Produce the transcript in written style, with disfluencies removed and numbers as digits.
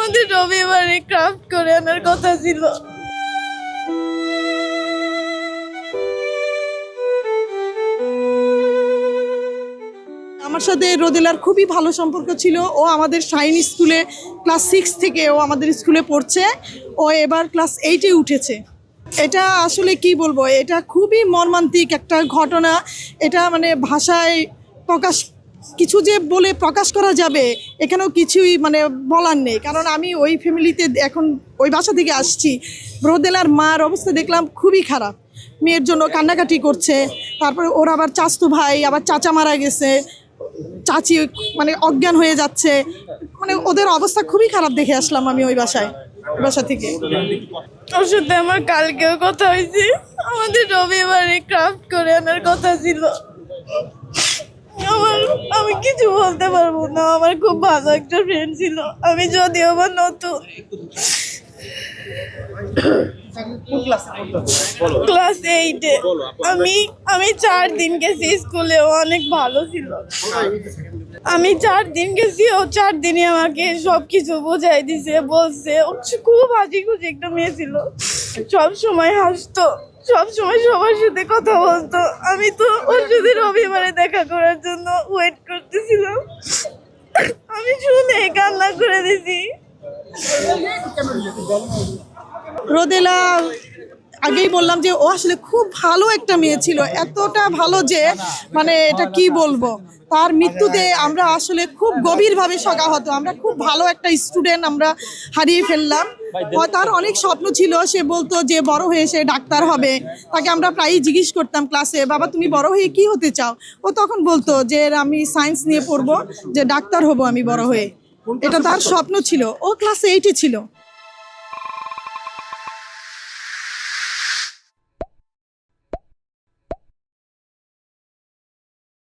আমাদের রবিবারে ক্রাফট করে আনার কথা ছিল। আমার সাথে রোদেলার খুবই ভালো সম্পর্ক ছিল। ও আমাদের শাইন স্কুলে ক্লাস 6 থেকে ও আমাদের স্কুলে পড়ছে। ও এবার ক্লাস 8-এ উঠেছে। এটা আসলে কি বলবো, এটা খুবই মর্মান্তিক একটা ঘটনা। এটা মানে ভাষায় প্রকাশ কিছু যে বলে প্রকাশ করা যাবে এখানেও কিছুই মানে বলার নেই। কারণ আমি ওই ফ্যামিলিতে এখন ওই বাসা থেকে আসছি। রোদেলার মার অবস্থা দেখলাম খুবই খারাপ, মেয়ের জন্য কান্নাকাটি করছে। তারপরে ওর আবার চাচতো ভাই আবার চাচা মারা গেছে, চাচি মানে অজ্ঞান হয়ে যাচ্ছে। মানে ওদের অবস্থা খুবই খারাপ দেখে আসলাম আমি ওই বাসা থেকে। ওর সাথে আমার কালকেও কথা হয়েছে। আমাদের রবিবারে ক্রাফট করে আনার কথা ছিল। আমি কিছু বলতে পারবো না। আমার খুব ভালো একটা ফ্রেন্ড ছিল। আমি যদিও বা নতুন, ক্লাস 8-এ। আমি 4 দিন গেছি স্কুলে। ও অনেক ভালো ছিল। আমি 4 দিন গেছি। ও 4 দিনে আমাকে সবকিছু বোঝাই দিছে, বলছে। ও খুব হাসি খুশি একটা মেয়ে ছিল। সব সময় হাসতো, সব সময় সবার সাথে কথা বলতো। আমি তো ওর সাথে রবিবারে দেখা করার জন্য ওয়েট করতেছিলাম। আমি শুনে কান্না করে দিছি। রোদেলা আগেই বললাম যে ও আসলে খুব ভালো একটা মেয়ে ছিল, এতটা ভালো যে মানে এটা কি বলবো। তার মৃত্যুতে আমরা আসলে খুব গভীরভাবে শোকাহত। আমরা খুব ভালো একটা স্টুডেন্ট আমরা হারিয়ে ফেললাম। তার অনেক স্বপ্ন ছিল, সে বলতো যে বড় হয়ে সে ডাক্তার হবে। তাকে আমরা প্রায়ই জিজ্ঞেস করতাম ক্লাসে, বাবা তুমি বড় হয়ে কি হতে চাও? ও তখন বলতো যে আমি সায়েন্স নিয়ে পড়বো, যে ডাক্তার হব আমি বড় হয়ে। এটা তার স্বপ্ন ছিল। ও ক্লাস 8-এ ছিল।